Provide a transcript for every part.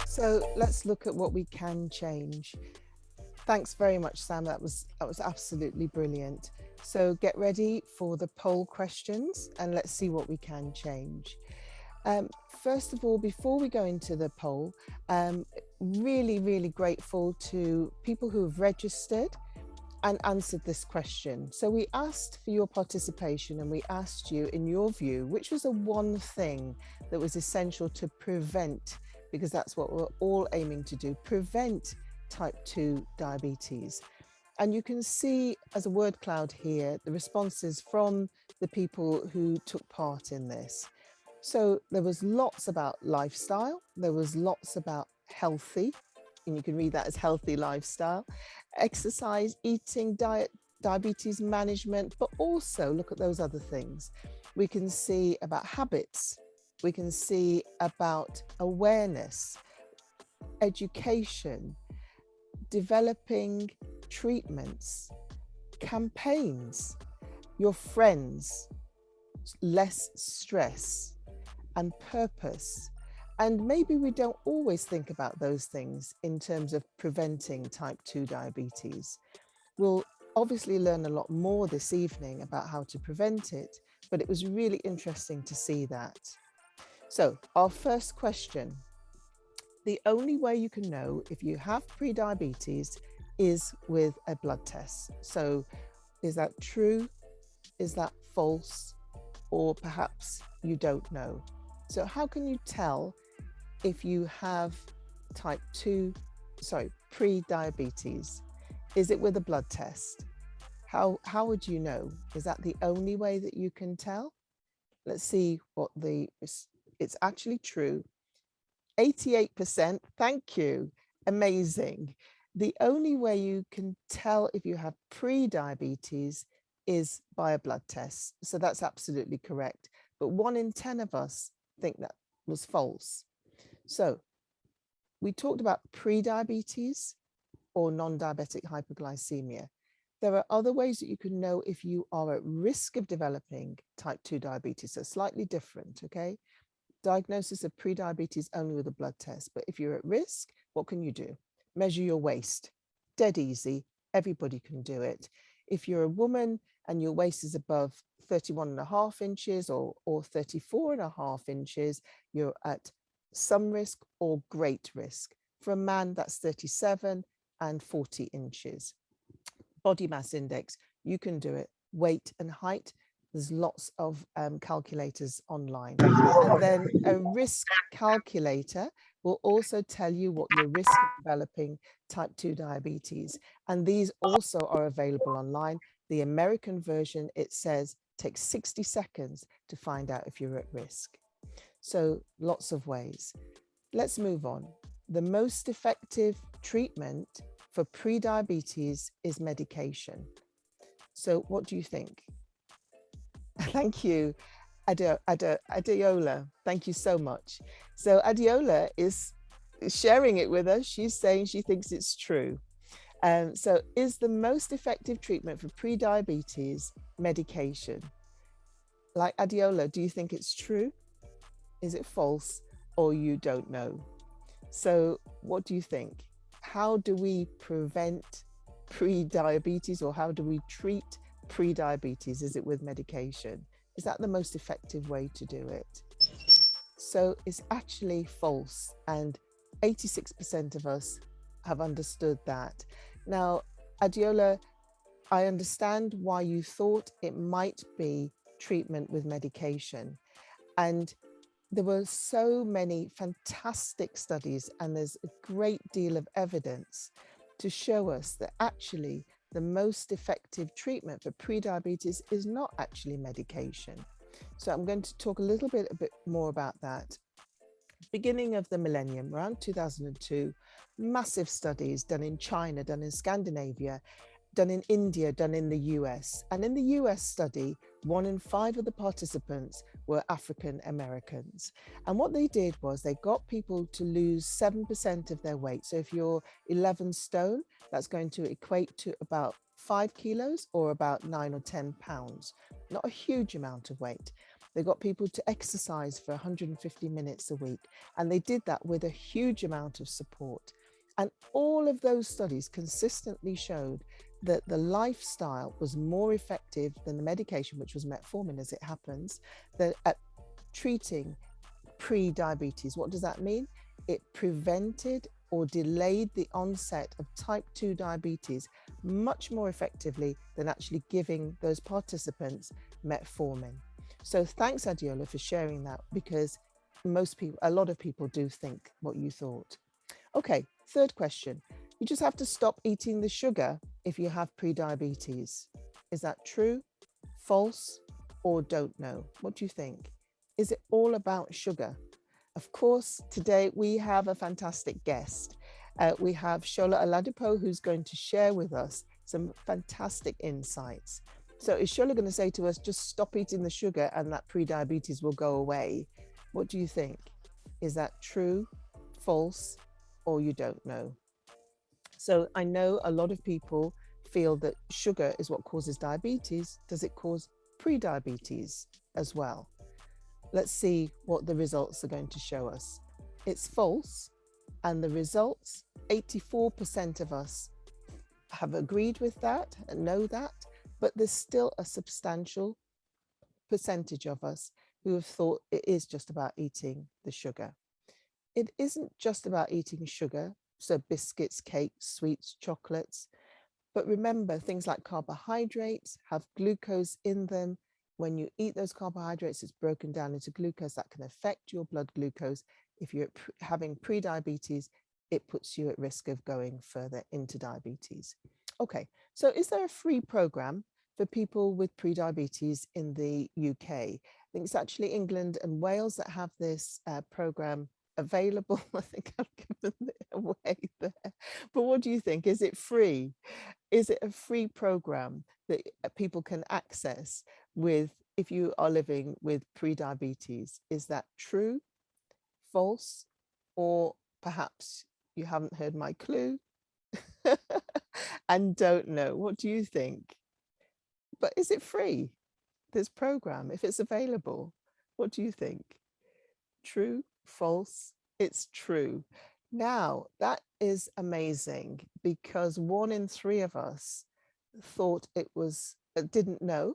So let's look at what we can change. Thanks very much, Sam. That was absolutely brilliant. So get ready for the poll questions and let's see what we can change. First of all, before we go into the poll, really grateful to people who have registered and answered this question. So we asked for your participation and we asked you, in your view, which was the one thing that was essential to prevent, because that's what we're all aiming to do, prevent type 2 diabetes. And you can see as a word cloud here, the responses from the people who took part in this. So there was lots about lifestyle, there was lots about healthy, and you can read that as healthy lifestyle, exercise, eating, diet, diabetes management, but also look at those other things. We can see about habits, we can see about awareness, education, developing treatments, campaigns, your friends, less stress, and purpose. And maybe we don't always think about those things in terms of preventing type 2 diabetes. We'll obviously learn a lot more this evening about how to prevent it, but it was really interesting to see that. So, our first question: the only way you can know if you have prediabetes is with a blood test. So, is that true? Is that false? Or perhaps you don't know. So, how can you tell if you have type 2, pre-diabetes? Is it with a blood test? How would you know? Is that the only way that you can tell? Let's see what it's actually true. 88%, thank you, amazing. The only way you can tell if you have pre-diabetes is by a blood test. So that's absolutely correct. But 1 in 10 of us think that was false. So we talked about pre-diabetes or non-diabetic hypoglycemia. There are other ways that you can know if you are at risk of developing type 2 diabetes. So slightly different, okay? Diagnosis of pre-diabetes only with a blood test. But if you're at risk, what can you do? Measure your waist. Dead easy. Everybody can do it. If you're a woman and your waist is above 31.5 inches or 34.5 inches, you're at some risk or great risk. For a man, that's 37 and 40 inches. Body mass index, you can do it. Weight and height, there's lots of calculators online. And then a risk calculator will also tell you what your risk of developing type 2 diabetes. And these also are available online. The American version, it says, takes 60 seconds to find out if you're at risk. So lots of ways. Let's move on. The most effective treatment for pre-diabetes is medication. So what do you think? Thank you, Adiola. Thank you so much. So Adiola is sharing it with us. She's saying she thinks it's true. So is the most effective treatment for pre-diabetes medication? Like Adiola, do you think it's true? Is it false, or you don't know? So what do you think? How do we prevent pre-diabetes, or how do we treat pre-diabetes? Is it with medication? Is that the most effective way to do it? So it's actually false, and 86% of us have understood that. Now, Adiola, I understand why you thought it might be treatment with medication. And there were so many fantastic studies, and there's a great deal of evidence to show us that actually the most effective treatment for prediabetes is not actually medication. So I'm going to talk a bit more about that. Beginning of the millennium, around 2002, massive studies done in China, done in Scandinavia, done in India, done in the US. And in the US study, 1 in 5 of the participants were African Americans. And what they did was they got people to lose 7% of their weight. So if you're 11 stone, that's going to equate to about 5 kilos or about 9 or 10 pounds. Not a huge amount of weight. They got people to exercise for 150 minutes a week. And they did that with a huge amount of support. And all of those studies consistently showed that the lifestyle was more effective than the medication, which was metformin as it happens, at treating pre-diabetes. What does that mean? It prevented or delayed the onset of type 2 diabetes much more effectively than actually giving those participants metformin. So thanks, Adiola, for sharing that, because most people, a lot of people do think what you thought. Okay, third question. You just have to stop eating the sugar if you have pre-diabetes. Is that true, false, or don't know? What do you think? Is it all about sugar? Of course, today we have a fantastic guest. We have Shola Oladipo, who's going to share with us some fantastic insights. So is Shola going to say to us, just stop eating the sugar and that pre-diabetes will go away? What do you think? Is that true, false, or you don't know? So I know a lot of people feel that sugar is what causes diabetes. Does it cause pre-diabetes as well? Let's see what the results are going to show us. It's false, and the results, 84% of us have agreed with that and know that, but there's still a substantial percentage of us who have thought it is just about eating the sugar. It isn't just about eating sugar, so biscuits, cakes, sweets, chocolates, but remember, things like carbohydrates have glucose in them. When you eat those carbohydrates, it's broken down into glucose that can affect your blood glucose. If you're having pre-diabetes, it puts you at risk of going further into diabetes. Okay, so is there a free program for people with pre-diabetes in the UK? I think it's actually England and Wales that have this program available. I think I've given it away there. But what do you think? Is it free? Is it a free program that people can access with if you are living with pre-diabetes? Is that true, false, or perhaps you haven't heard my clue and don't know? What do you think? But is it free, this program, if it's available? What do you think? True, false? It's true. Now, that is amazing, because 1 in 3 of us thought it was, didn't know.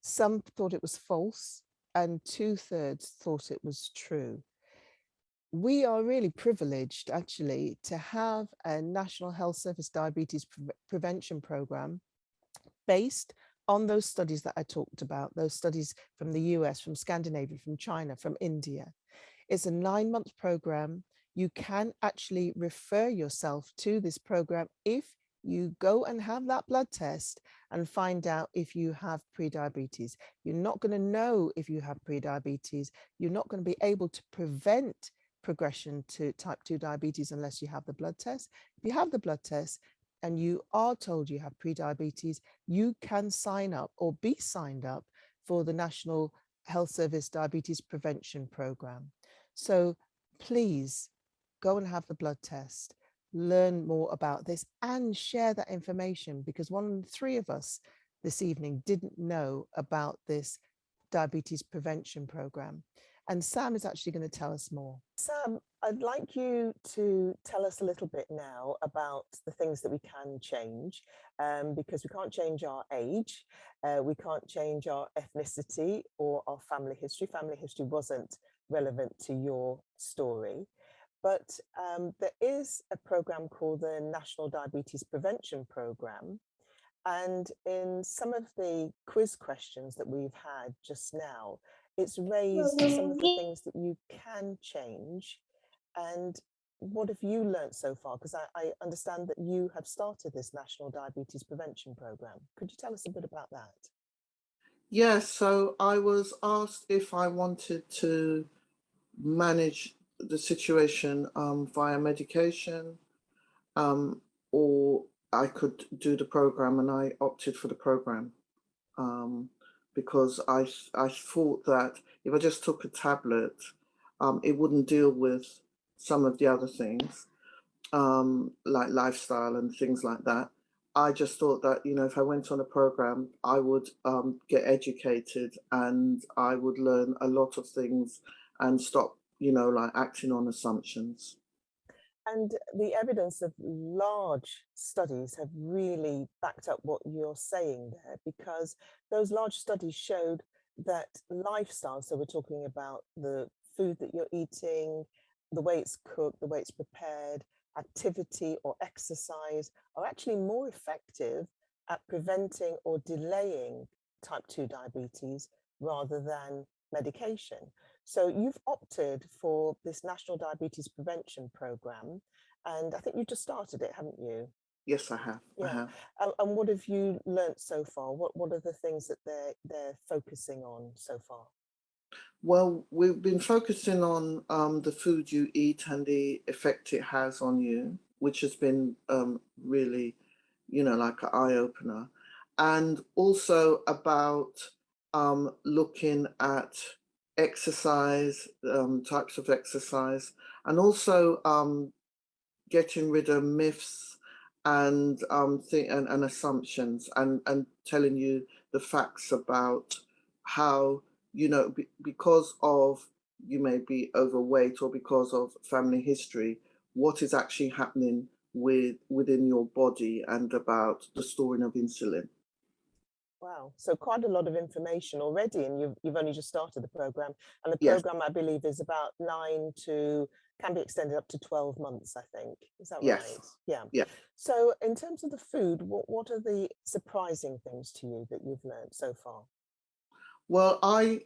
Some thought it was false, and 2/3 thought it was true. We are really privileged, actually, to have a National Health Service Diabetes Prevention Program based on those studies that I talked about, those studies from the US, from Scandinavia, from China, from India. It's a 9-month program. You can actually refer yourself to this program if you go and have that blood test and find out if you have pre-diabetes. You're not going to know if you have pre-diabetes. You're not going to be able to prevent progression to type 2 diabetes unless you have the blood test. If you have the blood test and you are told you have pre-diabetes, you can sign up or be signed up for the National Health Service Diabetes Prevention Program. So please go and have the blood test, learn more about this, and share that information, because 1 in 3 of us this evening didn't know about this diabetes prevention program. And Sam is actually going to tell us more. Sam, I'd like you to tell us a little bit now about the things that we can change, because we can't change our age, we can't change our ethnicity or our family history. Family history wasn't relevant to your story, but there is a program called the National Diabetes Prevention Program. And in some of the quiz questions that we've had just now, it's raised some of the things that you can change. And what have you learned so far? Because I understand that you have started this National Diabetes Prevention Program. Could you tell us a bit about that? Yes, so I was asked if I wanted to manage the situation via medication, or I could do the program, and I opted for the program because I thought that if I just took a tablet, it wouldn't deal with some of the other things, like lifestyle and things like that. I just thought that, if I went on a program, I would get educated and I would learn a lot of things and stop, like acting on assumptions. And the evidence of large studies have really backed up what you're saying there, because those large studies showed that lifestyle, so we're talking about the food that you're eating, the way it's cooked, the way it's prepared, activity or exercise, are actually more effective at preventing or delaying type 2 diabetes rather than medication. So you've opted for this National Diabetes Prevention Program, and I think you just started it, haven't you? Yes, I have. I Yeah. have. And what have you learnt so far? What are the things that they're focusing on so far? Well, we've been focusing on the food you eat and the effect it has on you, which has been really, like an eye opener. And also about looking at exercise, types of exercise, and also getting rid of myths and and assumptions, and telling you the facts about how, because of you may be overweight or because of family history, what is actually happening within your body, and about the storing of insulin. Wow. So quite a lot of information already, and you've only just started the program. And the Yes, program, I believe, is about 9 to can be extended up to 12 months, I think. Is that yes, right? Yeah. yeah. So in terms of the food, what are the surprising things to you that you've learned so far? Well, I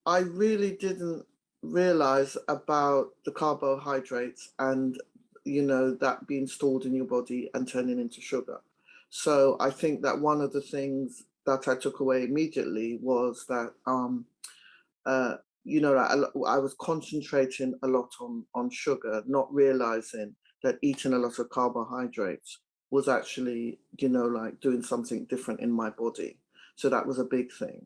really didn't realize about the carbohydrates, and that being stored in your body and turning into sugar. So I think that one of the things that I took away immediately was that uh that I was concentrating a lot on sugar, not realizing that eating a lot of carbohydrates was actually, like doing something different in my body. So that was a big thing.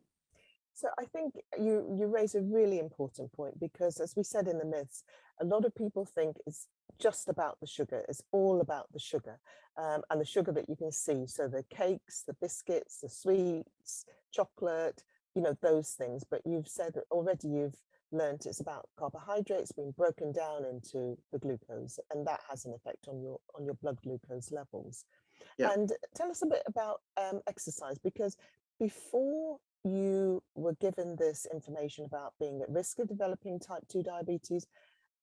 So I think you raise a really important point, because as we said in the myths, a lot of people think it's just about the sugar. It's all about the sugar, and the sugar that you can see. So the cakes, the biscuits, the sweets, chocolate, those things. But you've said that already you've learned it's about carbohydrates being broken down into the glucose, and that has an effect on your blood glucose levels. Yeah. And tell us a bit about exercise, because before you were given this information about being at risk of developing type 2 diabetes,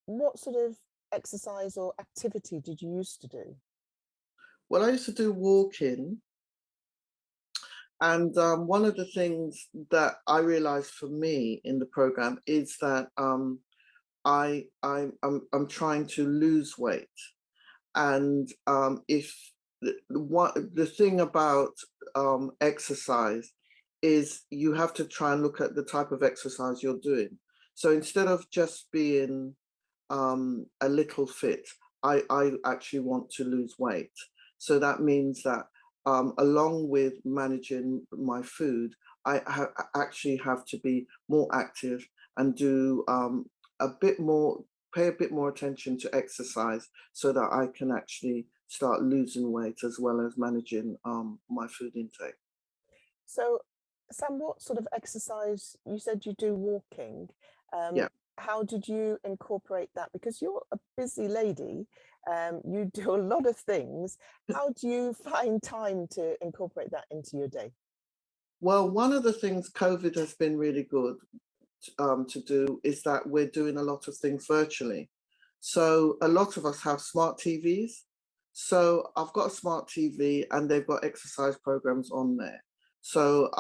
what sort of exercise or activity did you used to do? Well, I used to do walking, and one of the things that I realized for me in the program is that I'm trying to lose weight, and if the thing about exercise is you have to try and look at the type of exercise you're doing. So instead of just being a little fit, I actually want to lose weight. So that means that along with managing my food, actually have to be more active and do a bit more, pay a bit more attention to exercise, so that I can actually start losing weight as well as managing my food intake. So, Sam, what sort of exercise? You said you do walking. Um, Yeah. how did you incorporate that? Because you're a busy lady, you do a lot of things. How do you find time to incorporate that into your day? Well, one of the things COVID has been really good to do is that we're doing a lot of things virtually. So a lot of us have smart TVs. So I've got a smart TV and they've got exercise programs on there. So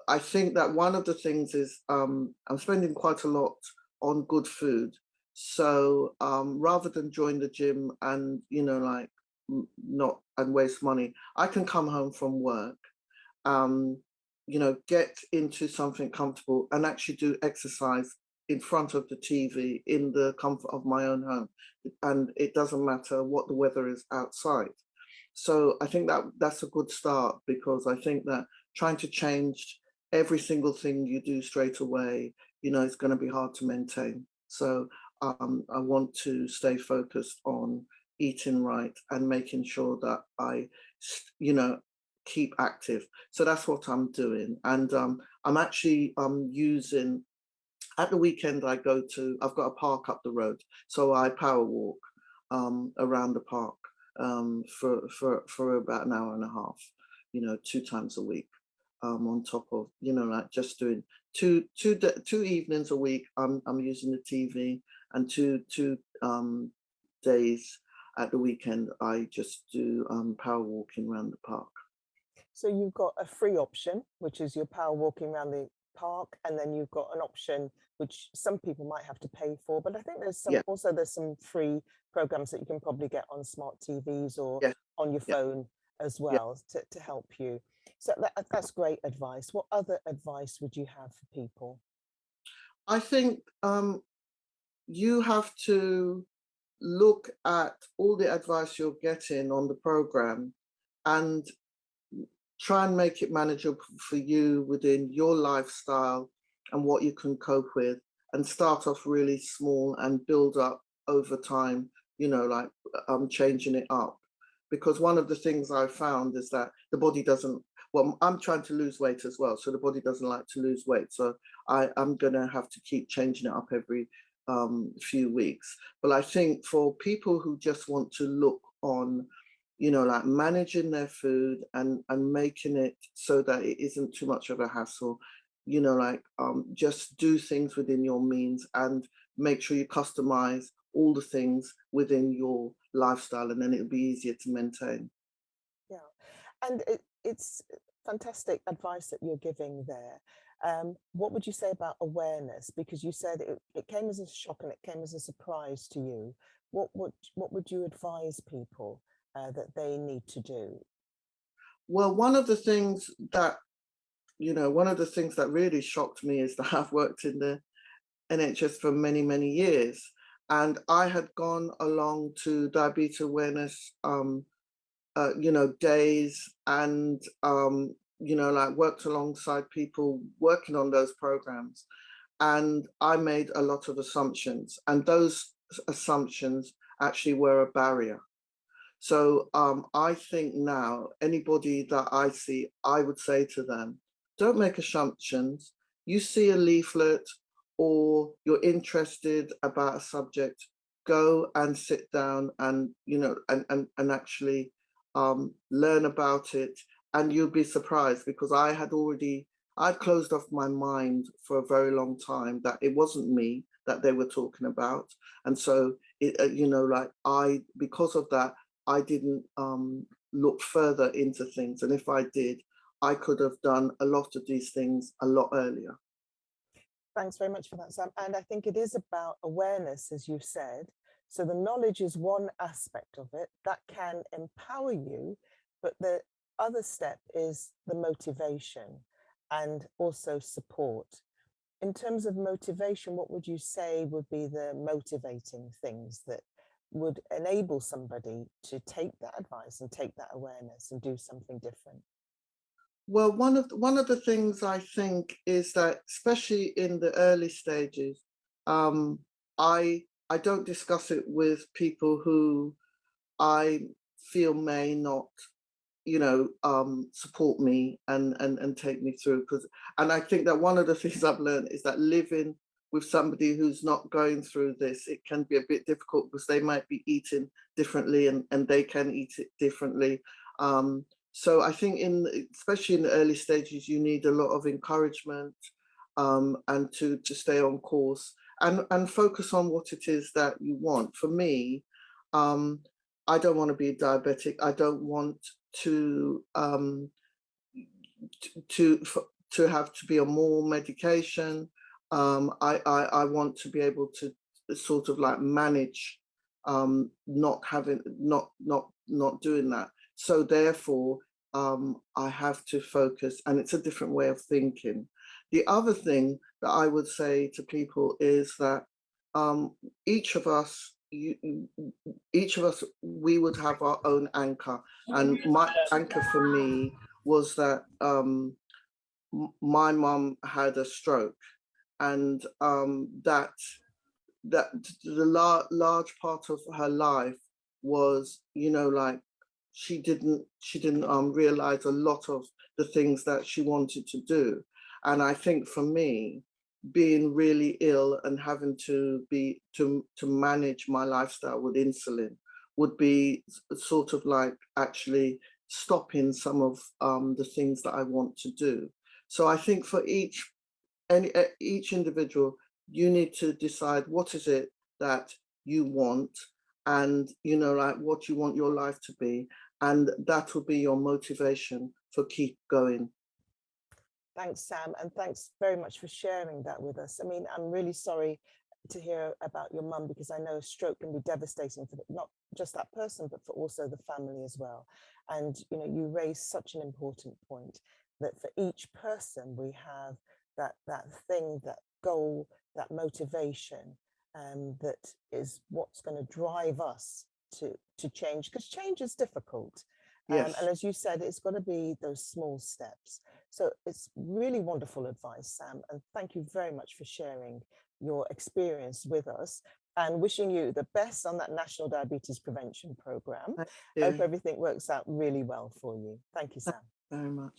I think that one of the things is I'm spending quite a lot on good food. So rather than join the gym and, like not and waste money, I can come home from work, um, get into something comfortable and actually do exercise in front of the TV in the comfort of my own home. And it doesn't matter what the weather is outside. So I think that that's a good start, because I think that trying to change every single thing you do straight away, it's going to be hard to maintain. So I want to stay focused on eating right and making sure that I you know, keep active. So that's what I'm doing. And I'm actually using, at the weekend I go to, I've got a park up the road, so I power walk around the park for about an hour and a half, 2 times a week. On top of, like just doing two evenings a week, I'm using the TV, and two days at the weekend I just do power walking around the park. So you've got a free option, which is your power walking around the park, and then you've got an option which some people might have to pay for. But I think there's Yeah, some free programs that you can probably get on smart TVs or yeah, on your yeah, phone as yeah. well to help you. So that's great advice. What other advice would you have for people? I think you have to look at all the advice you're getting on the program and try and make it manageable for you within your lifestyle and what you can cope with, and start off really small and build up over time, like changing it up. Because one of the things I found is that the body doesn't, well, I'm trying to lose weight as well, so the body doesn't like to lose weight. So I'm going to have to keep changing it up every few weeks. But I think for people who just want to look on, like managing their food and making it so that it isn't too much of a hassle, like just do things within your means and make sure you customize all the things within your lifestyle, and then it'll be easier to maintain. Yeah, and it's fantastic advice that you're giving there. What would you say about awareness? Because you said it came as a shock and it came as a surprise to you. What would you advise people that they need to do? Well, one of the things that really shocked me is that I've worked in the NHS for many, many years. And I had gone along to diabetes awareness, days, and, like worked alongside people working on those programs. And I made a lot of assumptions, and those assumptions actually were a barrier. So I think now anybody that I see, I would say to them, don't make assumptions. You see a leaflet or you're interested about a subject, go and sit down and, and actually learn about it. And you'll be surprised, because I'd closed off my mind for a very long time that it wasn't me that they were talking about. And so, because of that, I didn't look further into things. And if I did, I could have done a lot of these things a lot earlier. Thanks very much for that, Sam. And I think it is about awareness, as you've said. So the knowledge is one aspect of it that can empower you, but the other step is the motivation and also support. In terms of motivation, what would you say would be the motivating things that would enable somebody to take that advice and take that awareness and do something different? Well, one of the things I think is that, especially in the early stages, um, I don't discuss it with people who I feel may not, support me and take me through. And I think that one of the things I've learned is that living with somebody who's not going through this, it can be a bit difficult, because they might be eating differently, and they can eat it differently. So I think especially in the early stages, you need a lot of encouragement, and to stay on course and focus on what it is that you want. For me, um, I don't want to be diabetic. I don't want to to to have to be on more medication. I want to be able to sort of like manage not doing that. So therefore, I have to focus, and it's a different way of thinking. The other thing that I would say to people is that um, each of us, each of us, we would have our own anchor. And my anchor for me was that my mum had a stroke, and that the large part of her life was, like she didn't realize a lot of the things that she wanted to do. And I think for me, being really ill and having to manage my lifestyle with insulin would be sort of like actually stopping some of the things that I want to do. So I think for each individual, you need to decide what is it that you want, and like what you want your life to be, and that will be your motivation for keep going. Thanks, Sam, and thanks very much for sharing that with us. I mean, I'm really sorry to hear about your mum, because I know a stroke can be devastating for not just that person, but for also the family as well. And you raised such an important point, that for each person we have that thing, that goal, that motivation, that is what's going to drive us to change, because change is difficult. And Yes. as you said, it's got to be those small steps. So it's really wonderful advice, Sam. And thank you very much for sharing your experience with us, and wishing you the best on that National Diabetes Prevention Program. Thank Hope you everything works out really well for you. Thank you, Sam. very much.